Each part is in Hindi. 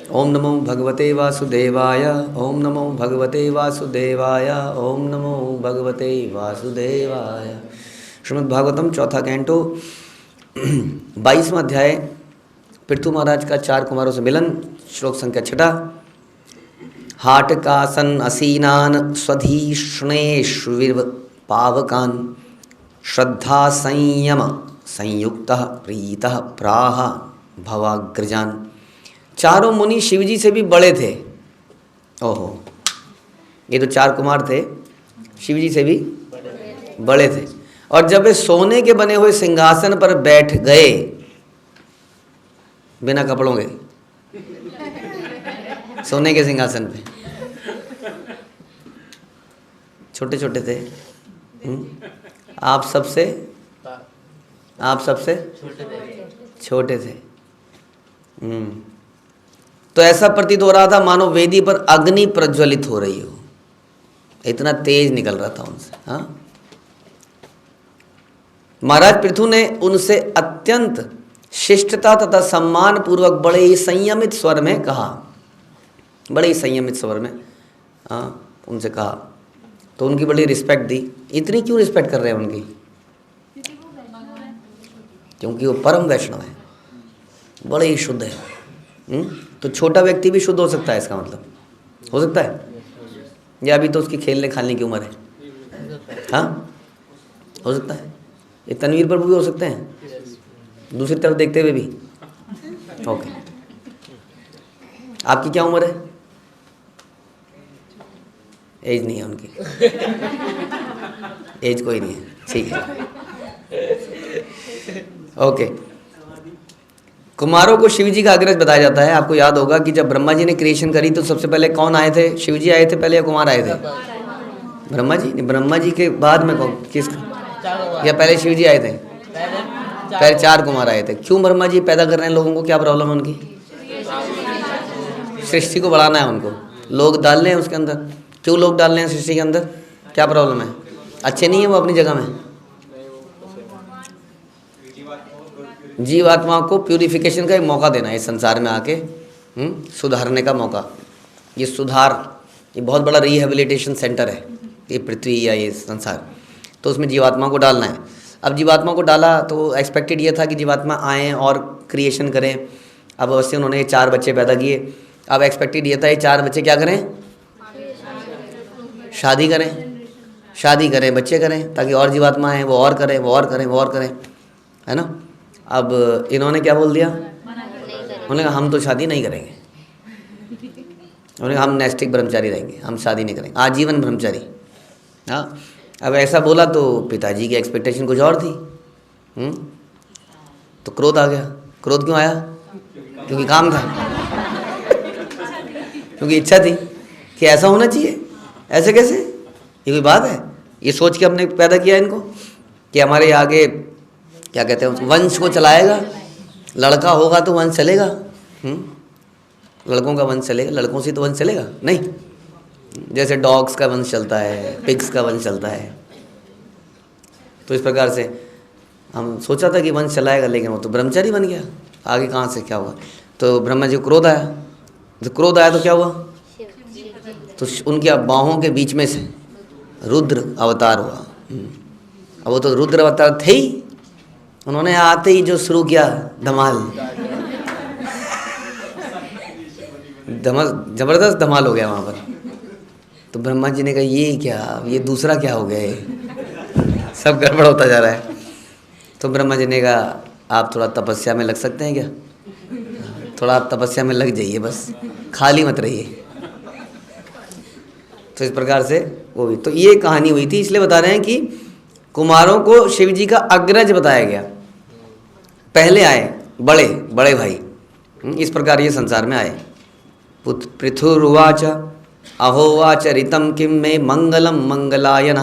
ओम नमो भगवते वासुदेवाय, ओम नमो भगवते वासुदेवाय, ओम नमो भगवते वासुदेवाय। श्रीमद् भागवतम चौथा कैंटो 22वां अध्याय, पृथु महाराज का 4 कुमारों से मिलन, श्लोक संख्या 6। हाटकासन असीनान स्वधीष्णेष्विव पावकान श्रद्धा संयम संयुक्तः प्रीतः प्राह भवाग्रजान। चारों मुनि शिवजी से भी बड़े थे। ओहो, ये तो 4 कुमार थे, शिवजी से भी बड़े थे। और जब वे सोने के बने हुए सिंहासन पर बैठ गए, बिना कपड़ों के सोने के सिंहासन पे, छोटे छोटे थे। आप सबसे छोटे थे। तो ऐसा प्रतीत हो रहा था मानो वेदी पर अग्नि प्रज्वलित हो रही हो, इतना तेज निकल रहा था उनसे। हाँ, महाराज पृथु ने उनसे अत्यंत शिष्टता तथा सम्मान पूर्वक बड़े ही संयमित स्वर में कहा, बड़े ही संयमित स्वर में उनसे कहा। तो उनकी बड़ी रिस्पेक्ट दी। इतनी क्यों रिस्पेक्ट कर रहे हैं उनकी? क्योंकि वो परम वैष्णव है, बड़े ही शुद्ध है। तो छोटा व्यक्ति भी शुद्ध हो सकता है, इसका मतलब हो सकता है। या अभी तो उसकी खेलने खालने की उम्र है। हाँ, हो सकता है। ये तनवीर प्रभु भी हो सकते हैं, दूसरी तरफ देखते हुए भी। ओके, आपकी क्या उम्र है? एज नहीं है उनकी, एज कोई नहीं है, ठीक है। ओके, कुमारों को शिवजी का अग्रज बताया जाता है। आपको याद होगा कि जब ब्रह्मा जी ने क्रिएशन करी तो सबसे पहले कौन आए थे? शिवजी आए थे पहले या कुमार आए थे? ब्रह्मा जी। ब्रह्मा जी के बाद में कौन, किस, या पहले शिवजी आए थे? पहले 4 कुमार आए थे। क्यों ब्रह्मा जी पैदा कर रहे हैं लोगों को? क्या प्रॉब्लम है उनकी? सृष्टि को बढ़ाना है उनको, लोग डालने हैं उसके अंदर। क्यों लोग डालने हैं सृष्टि के अंदर? क्या प्रॉब्लम है? अच्छे नहीं है वो अपनी जगह में? जीवात्माओं को प्यूरिफिकेशन का एक मौका देना है, इस संसार में आके सुधारने का मौका। ये सुधार, ये बहुत बड़ा रिहेबिलिटेशन सेंटर है ये पृथ्वी या ये संसार। तो उसमें जीवात्मा को डालना है। अब जीवात्मा को डाला तो एक्सपेक्टेड ये था कि जीवात्मा आएँ और क्रिएशन करें। अब अवश्य उन्होंने 4 बच्चे पैदा किए। अब एक्सपेक्टेड ये था ये 4 बच्चे क्या करें? शादी करें, बच्चे करें, ताकि और जीवात्मा आए, वो और करें, वो और करें, वो और करें, है ना। अब इन्होंने क्या बोल दिया? उन्होंने कहा हम तो शादी नहीं करेंगे। उन्होंने कहा हम नैष्ठिक ब्रह्मचारी रहेंगे, हम शादी नहीं करेंगे, आजीवन ब्रह्मचारी। हाँ, अब ऐसा बोला तो पिताजी की एक्सपेक्टेशन कुछ और थी। तो क्रोध आ गया। क्रोध क्यों आया? क्योंकि काम था, क्योंकि इच्छा थी कि ऐसा होना चाहिए। ऐसे कैसे? ये कोई बात है? ये सोच के हमने पैदा किया इनको कि हमारे आगे क्या कहते हैं, वंश को चलाएगा। लड़का होगा तो वंश चलेगा। लड़कों का वंश चलेगा, लड़कों से तो वंश चलेगा नहीं। जैसे डॉग्स का वंश चलता है, पिग्स का वंश चलता है। तो इस प्रकार से हम सोचा था कि वंश चलाएगा, लेकिन वो तो ब्रह्मचारी बन गया। आगे कहाँ से क्या हुआ? तो ब्रह्मा जी को क्रोध आया। जब क्रोध आया तो क्या हुआ? तो उनकी बाहों के बीच में से रुद्र अवतार हुआ। अब वो तो रुद्र अवतार थे ही। उन्होंने आते ही जो शुरू किया धमाल, जबरदस्त धमाल हो गया वहाँ पर। तो ब्रह्मा जी ने कहा ये क्या, ये दूसरा क्या हो गया, ये सब गड़बड़ होता जा रहा है। तो ब्रह्मा जी ने कहा आप थोड़ा तपस्या में लग सकते हैं क्या? थोड़ा आप तपस्या में लग जाइए, बस खाली मत रहिए। तो इस प्रकार से वो भी, तो ये कहानी हुई थी। इसलिए बता रहे हैं कि कुमारों को शिवजी का अग्रज बताया गया। पहले आए बड़े भाई, इस प्रकार ये संसार में आए। पृथुर्वाच अहोवाच ऋतं किं मे मंगलम मंगलायन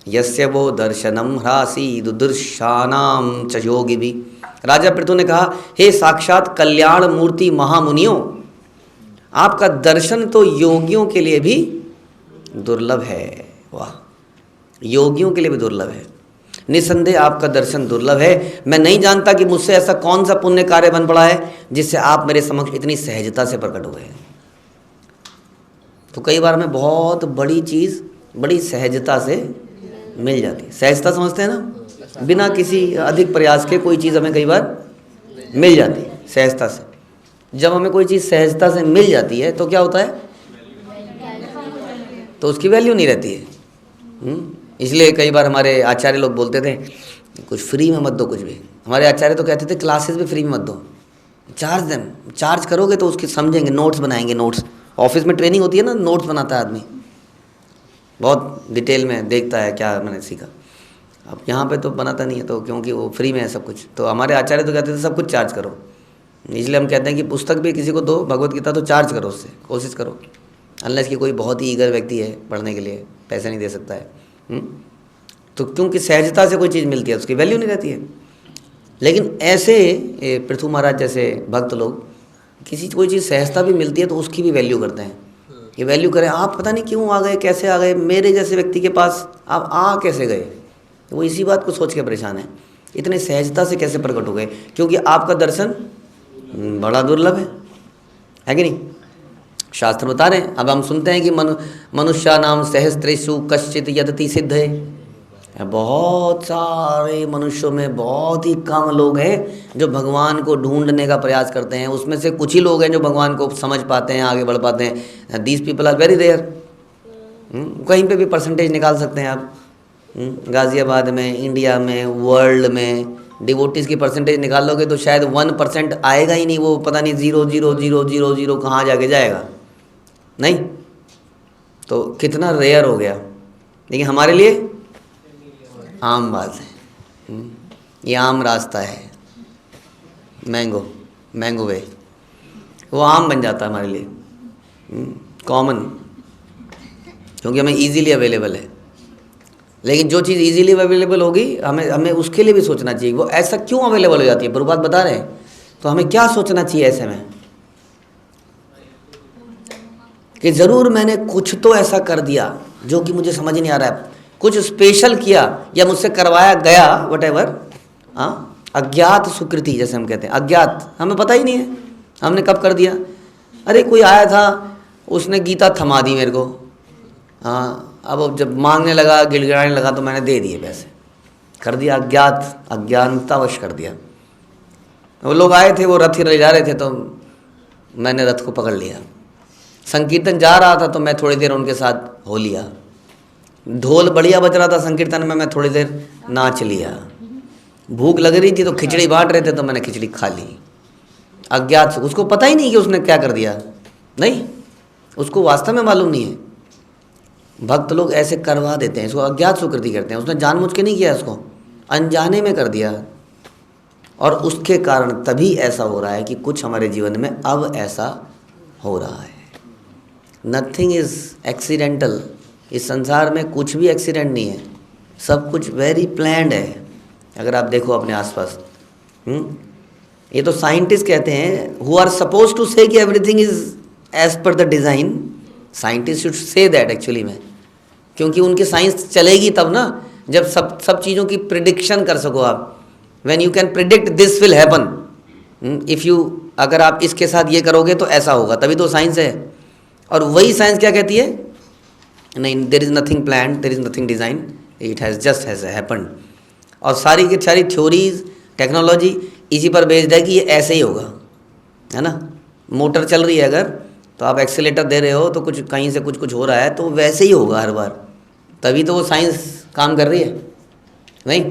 यस्य वो दर्शनम ह्रासी दुदुर्शानाम च योगिभिः। राजा पृथु ने कहा, हे साक्षात कल्याण मूर्ति महामुनियों, आपका दर्शन तो योगियों के लिए भी दुर्लभ है। वाह, योगियों के लिए भी दुर्लभ है। निसंदेह आपका दर्शन दुर्लभ है। मैं नहीं जानता कि मुझसे ऐसा कौन सा पुण्य कार्य बन पड़ा है जिससे आप मेरे समक्ष इतनी सहजता से प्रकट हुए हैं। तो कई बार हमें बहुत बड़ी चीज़ बड़ी सहजता से मिल जाती है। सहजता समझते हैं ना, बिना किसी अधिक प्रयास के कोई चीज़ हमें कई बार मिल जाती है सहजता से। जब हमें कोई चीज़ सहजता से मिल जाती है तो क्या होता है, तो उसकी वैल्यू नहीं रहती है। इसलिए कई बार हमारे आचार्य लोग बोलते थे कुछ फ्री में मत दो कुछ भी। हमारे आचार्य तो कहते थे क्लासेस भी फ्री में मत दो, चार्ज देम। चार्ज करोगे तो उसके समझेंगे, नोट्स बनाएंगे। नोट्स ऑफिस में ट्रेनिंग होती है ना, नोट्स बनाता है आदमी, बहुत डिटेल में देखता है क्या मैंने सीखा। अब यहाँ पे तो बनाता नहीं है, तो क्योंकि वो फ्री में है सब कुछ। तो हमारे आचार्य तो कहते थे सब कुछ चार्ज करो। इसलिए हम कहते हैं कि पुस्तक भी किसी को दो, भगवत गीता, तो चार्ज करो, उससे कोशिश करो। अनलेस कि कोई बहुत ही ईगर व्यक्ति है पढ़ने के लिए, पैसे नहीं दे सकता है। तो क्योंकि सहजता से कोई चीज़ मिलती है उसकी वैल्यू नहीं रहती है। लेकिन ऐसे पृथु महाराज जैसे भक्त लोग, किसी कोई चीज़ सहजता भी मिलती है तो उसकी भी वैल्यू करते हैं। ये वैल्यू करें, आप पता नहीं क्यों आ गए, कैसे आ गए मेरे जैसे व्यक्ति के पास, आप आ कैसे गए। तो वो इसी बात को सोच के परेशान है, इतने सहजता से कैसे प्रकट हो गए, क्योंकि आपका दर्शन बड़ा दुर्लभ है कि नहीं। शास्त्र बता रहे हैं। अब हम सुनते हैं कि मनुष्या नाम सहस्त्रेषु कश्चित यदति सिद्ध है। बहुत सारे मनुष्यों में बहुत ही कम लोग हैं जो भगवान को ढूंढने का प्रयास करते हैं। उसमें से कुछ ही लोग हैं जो भगवान को समझ पाते हैं, आगे बढ़ पाते हैं। These people are very rare. कहीं पे भी परसेंटेज निकाल सकते हैं आप, गाज़ियाबाद में, इंडिया में, वर्ल्ड में डिवोटीज़ की परसेंटेज निकाल लोगे तो शायद 1% आएगा ही नहीं। वो पता नहीं 0.0000 कहाँ जाके जाएगा, नहीं। तो कितना रेयर हो गया। लेकिन हमारे लिए आम बात है, ये आम रास्ता है, मैंगो वे, वो आम बन जाता है हमारे लिए, कॉमन, क्योंकि हमें इजीली अवेलेबल है। लेकिन जो चीज़ इजीली अवेलेबल होगी हमें उसके लिए भी सोचना चाहिए, वो ऐसा क्यों अवेलेबल हो जाती है, प्रभुपाद बता रहे हैं। तो हमें क्या सोचना चाहिए ऐसे में कि ज़रूर मैंने कुछ तो ऐसा कर दिया जो कि मुझे समझ नहीं आ रहा है, कुछ स्पेशल किया या मुझसे करवाया गया, वटेवर। अज्ञात सुकृति जैसे हम कहते हैं, अज्ञात, हमें पता ही नहीं है हमने कब कर दिया। अरे कोई आया था, उसने गीता थमा दी मेरे को, अब जब मांगने लगा, गिड़गिड़ाने लगा तो मैंने दे दिए पैसे, कर दिया। अज्ञानतावश कर दिया। वो लोग आए थे, वो रथ ले जा रहे थे तो मैंने रथ को पकड़ लिया। संकीर्तन जा रहा था तो मैं थोड़ी देर उनके साथ हो लिया। ढोल बढ़िया बज रहा था संकीर्तन में, मैं थोड़ी देर नाच लिया। भूख लग रही थी तो खिचड़ी बांट रहे थे तो मैंने खिचड़ी खा ली। अज्ञात से, उसको पता ही नहीं कि उसने क्या कर दिया, नहीं, उसको वास्तव में मालूम नहीं है। भक्त लोग ऐसे करवा देते हैं, इसको अज्ञात सुकृति करते हैं। उसने जानबूझ के नहीं किया, उसको अनजाने में कर दिया, और उसके कारण तभी ऐसा हो रहा है कि कुछ हमारे जीवन में अब ऐसा हो रहा है। Nothing is accidental. इस संसार में कुछ भी एक्सीडेंट नहीं है, सब कुछ वेरी प्लान्ड है। अगर आप देखो अपने आसपास, ये तो साइंटिस्ट कहते हैं, who are suppose to say कि everything is as per the design. Scientist should say that actually में, क्योंकि उनकी साइंस चलेगी तब ना जब सब चीज़ों की प्रिडिक्शन कर सको आप। When you can predict this will happen, if you, अगर आप इसके साथ ये करोगे तो ऐसा होगा, तभी तो साइंस है। और वही साइंस क्या कहती है, नहीं, there is nothing plan, there is nothing design, it has just has happen. और सारी की सारी थ्योरीज, टेक्नोलॉजी इसी पर बेस्ड है कि ये ऐसे ही होगा, है ना। मोटर चल रही है अगर, तो आप एक्सीलेटर दे रहे हो तो कुछ कहीं से कुछ हो रहा है, तो वैसे ही होगा हर बार, तभी तो वो साइंस काम कर रही है, नहीं।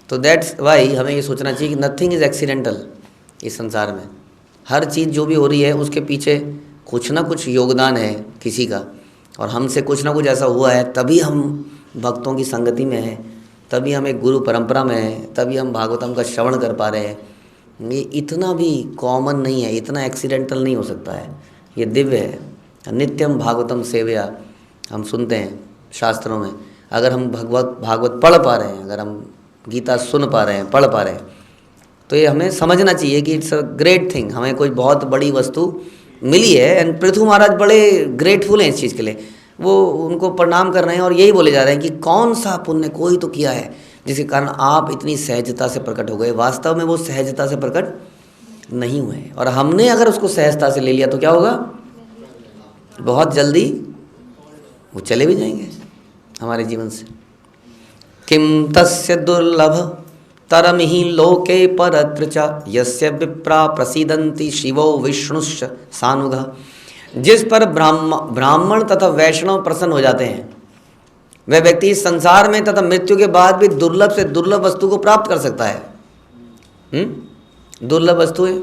तो दैट्स वाई हमें ये सोचना चाहिए कि नथिंग इज़ एक्सीडेंटल। इस संसार में हर चीज़ जो भी हो रही है उसके पीछे कुछ ना कुछ योगदान है किसी का, और हमसे कुछ ना कुछ ऐसा हुआ है, तभी हम भक्तों की संगति में हैं, तभी हम एक गुरु परंपरा में हैं, तभी हम भागवतम का श्रवण कर पा रहे हैं। ये इतना भी कॉमन नहीं है, इतना एक्सीडेंटल नहीं हो सकता है, ये दिव्य है। नित्यम भागवतम सेवया हम सुनते हैं शास्त्रों में। अगर हम भागवत पढ़ पा रहे हैं, अगर हम गीता सुन पा रहे हैं, पढ़ पा रहे हैं, तो ये हमें समझना चाहिए कि इट्स अ ग्रेट थिंग, हमें कोई बहुत बड़ी वस्तु मिली है। एंड पृथु महाराज बड़े ग्रेटफुल हैं इस चीज़ के लिए, वो उनको प्रणाम कर रहे हैं और यही बोले जा रहे हैं कि कौन सा पुण्य कोई तो किया है जिसके कारण आप इतनी सहजता से प्रकट हो गए। वास्तव में वो सहजता से प्रकट नहीं हुए, और हमने अगर उसको सहजता से ले लिया तो क्या होगा, बहुत जल्दी वो चले भी जाएंगे हमारे जीवन से। किम तस्य दुर्लभ तरम ही लोके परत्र च यस्य विप्रा प्रसीदन्ति शिवो विष्णुश्च सानुगा। जिस पर ब्राह्मण तथा वैष्णव प्रसन्न हो जाते हैं, वह व्यक्ति इस संसार में तथा मृत्यु के बाद भी दुर्लभ से दुर्लभ वस्तु को प्राप्त कर सकता है। दुर्लभ वस्तु है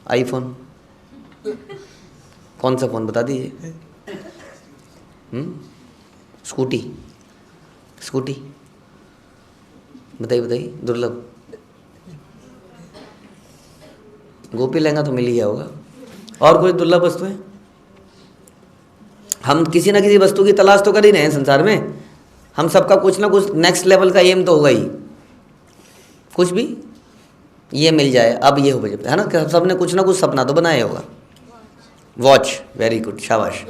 आईफोन। कौन सा फोन बता दीजिए? स्कूटी, स्कूटी बताइए बताइए, दुर्लभ। गोपी लहंगा तो मिल ही गया होगा। और कोई दुर्लभ वस्तु है? हम किसी ना किसी वस्तु की तलाश तो कर ही रहे हैं संसार में। हम सबका कुछ ना कुछ नेक्स्ट लेवल का एम तो होगा ही, कुछ भी ये मिल जाए, अब ये हो जाए, है ना। सबने कुछ ना कुछ सपना तो बनाया होगा। वॉच, वेरी गुड, शाबाश।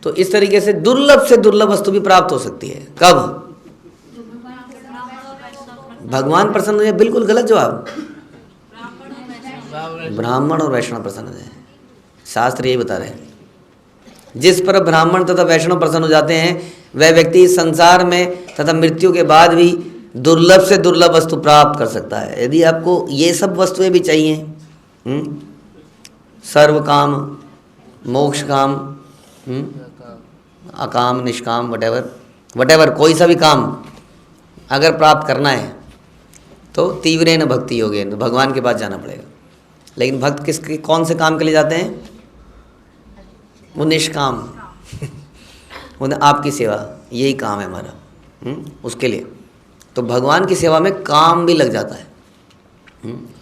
तो इस तरीके से दुर्लभ वस्तु भी प्राप्त हो सकती है। कब? भगवान प्रसन्न हो जाए। बिल्कुल गलत जवाब। ब्राह्मण और वैष्णव प्रसन्न हो जाए, शास्त्र यही बता रहे हैं। जिस पर ब्राह्मण तथा वैष्णव प्रसन्न हो जाते हैं, वह व्यक्ति संसार में तथा मृत्यु के बाद भी दुर्लभ से दुर्लभ वस्तु प्राप्त कर सकता है। यदि आपको ये सब वस्तुएं भी चाहिए, सर्व काम, मोक्ष काम, अकाम, निष्काम, वटेवर कोई सा भी काम अगर प्राप्त करना है तो तीव्रेन भक्ति योगेन, तो भगवान के पास जाना पड़ेगा। लेकिन भक्त किसके कौन से काम के लिए जाते हैं? वो निष्काम उन्हें आपकी सेवा, यही काम है हमारा, उसके लिए। तो भगवान की सेवा में काम भी लग जाता है,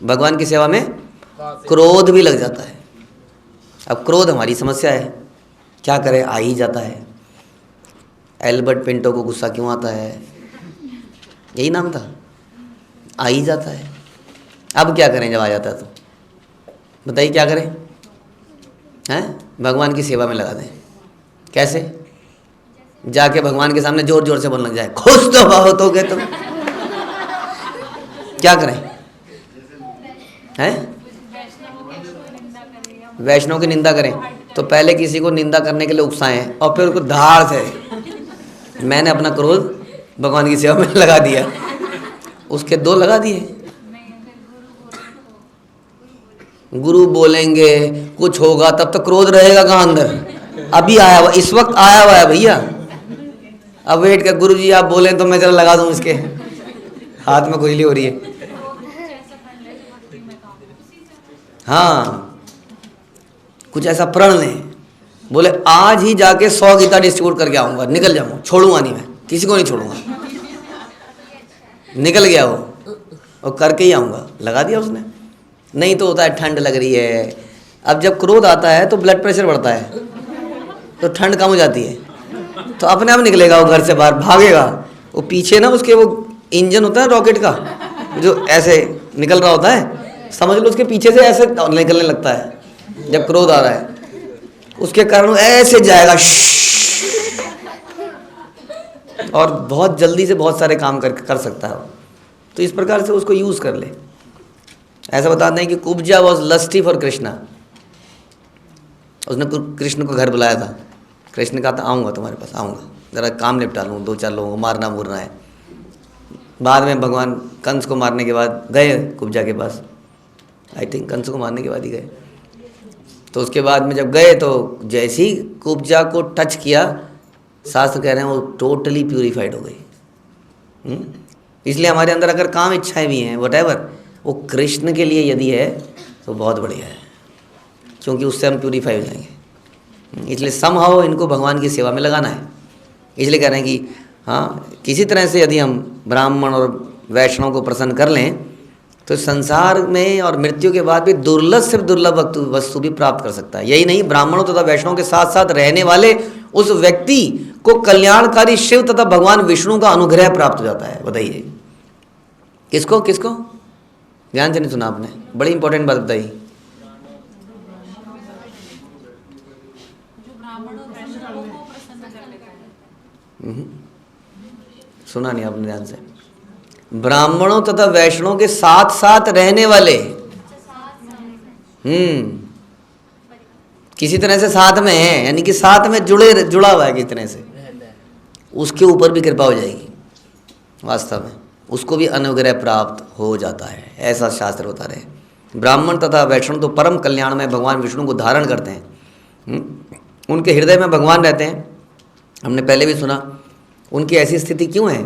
भगवान की सेवा में क्रोध भी लग जाता है। अब क्रोध हमारी समस्या है, क्या करें, आ ही जाता है। एल्बर्ट पिंटो को गुस्सा क्यों आता है? यही नाम था, आ ही जाता है। अब क्या करें जब आ जाता है तो? बताइए क्या करें? हैं? भगवान की सेवा में लगा दें। कैसे? जाके भगवान के सामने जोर जोर से बोलने लग जाए, खुश तो बहुत हो गए तुम। क्या करें? हैं? वैष्णव की निंदा करें तो पहले किसी को निंदा करने के लिए उकसाएं और फिर उसको धार से, मैंने अपना क्रोध भगवान की सेवा में लगा दिया। उसके दो लगा दिए। गुरु बोलेंगे कुछ होगा तब तो क्रोध रहेगा कहाँ अंदर? अभी आया हुआ, इस वक्त आया हुआ है भैया। अब वेट कर, गुरु जी आप बोलें तो मैं जरा लगा दूं इसके हाथ में खुजली हो रही है। हाँ, कुछ ऐसा प्रण लें, बोले आज ही जाके 100 गीता डिस्ट्रीब्यूट करके आऊंगा, निकल जाऊंगा, छोड़ूंगा नहीं, मैं किसी को नहीं छोड़ूंगा। निकल गया वो और करके ही आऊंगा, लगा दिया उसने। नहीं तो होता है ठंड लग रही है। अब जब क्रोध आता है तो ब्लड प्रेशर बढ़ता है, तो ठंड कम हो जाती है, तो अपने आप निकलेगा वो घर से बाहर, भागेगा। वो पीछे ना उसके वो इंजन होता है रॉकेट का, जो ऐसे निकल रहा होता है, समझ लो उसके पीछे से ऐसे निकलने लगता है जब क्रोध आ रहा है। उसके कारण वो ऐसे जाएगा और बहुत जल्दी से बहुत सारे काम कर सकता है। तो इस प्रकार से उसको यूज कर ले। ऐसा बताते हैं कि Kubja was lusty for Krishna. उसने कृष्ण को घर बुलाया था। कृष्ण कहा था आऊँगा तुम्हारे पास, आऊँगा, ज़रा काम निपटा लूँ, 2-4 लोगों को मारना मुरना है। बाद में भगवान कंस को मारने के बाद गए कुब्जा के पास, आई थिंक कंस को मारने के बाद ही गए। तो उसके बाद में जब गए तो जैसे ही कुब्जा को टच किया, शास्त्र कह रहे हैं वो टोटली प्यूरिफाइड हो गई। इसलिए हमारे अंदर अगर काम इच्छाएं भी हैं वटेवर, वो कृष्ण के लिए यदि है तो बहुत बढ़िया है, क्योंकि उससे हम प्यूरीफाई हो जाएंगे। इसलिए समहाउ इनको भगवान की सेवा में लगाना है। इसलिए कह रहे हैं कि हाँ, किसी तरह से यदि हम ब्राह्मण और वैष्णव को प्रसन्न कर लें तो संसार में और मृत्यु के बाद भी दुर्लभ से दुर्लभ वस्तु भी प्राप्त कर सकता है। यही नहीं, ब्राह्मणों तथा वैष्णव के साथ साथ रहने वाले उस व्यक्ति को कल्याणकारी शिव तथा भगवान विष्णु का अनुग्रह प्राप्त हो जाता है। बताइए किसको किसको? ध्यान से नहीं सुना आपने, बड़ी इंपॉर्टेंट बात बताई। सुना नहीं आपने ध्यान से? ब्राह्मणों तथा वैष्णवों के साथ साथ रहने वाले, किसी तरह से साथ में है, यानी कि साथ में जुड़ा हुआ है किसी तरह से, उसके ऊपर भी कृपा हो जाएगी वास्तव में, उसको भी अनुग्रह प्राप्त हो जाता है, ऐसा शास्त्र बता रहे हैं। ब्राह्मण तथा वैष्णव तो परम कल्याण में भगवान विष्णु को धारण करते हैं, उनके हृदय में भगवान रहते हैं। हमने पहले भी सुना, उनकी ऐसी स्थिति क्यों है?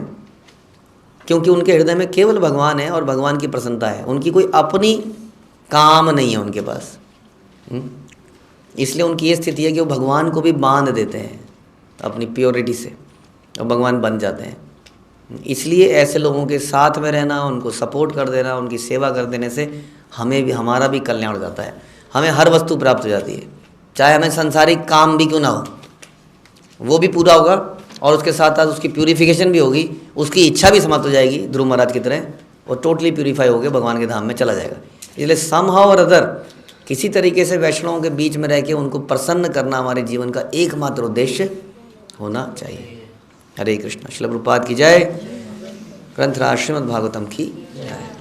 क्योंकि उनके हृदय में केवल भगवान है और भगवान की प्रसन्नता है, उनकी कोई अपनी काम नहीं है उनके पास। इसलिए उनकी ये स्थिति है कि वो भगवान को भी बांध देते हैं अपनी प्योरिटी से और भगवान बन जाते हैं। इसलिए ऐसे लोगों के साथ में रहना, उनको सपोर्ट कर देना, उनकी सेवा कर देने से हमें भी, हमारा भी कल्याण हो जाता है, हमें हर वस्तु प्राप्त हो जाती है, चाहे हमें सांसारिक काम भी क्यों ना हो, वो भी पूरा होगा और उसके साथ साथ उसकी प्यूरिफिकेशन भी होगी, उसकी इच्छा भी समाप्त हो जाएगी ध्रुव महाराज की तरह, और टोटली प्यूरीफाई होकर भगवान के धाम में चला जाएगा। इसलिए समहाउ और अदर किसी तरीके से वैष्णवों के बीच में रह के उनको प्रसन्न करना हमारे जीवन का एकमात्र उद्देश्य होना चाहिए। हरे कृष्ण। श्रील प्रभुपाद की जय। ग्रंथराज श्रीमद् भागवतम की जय।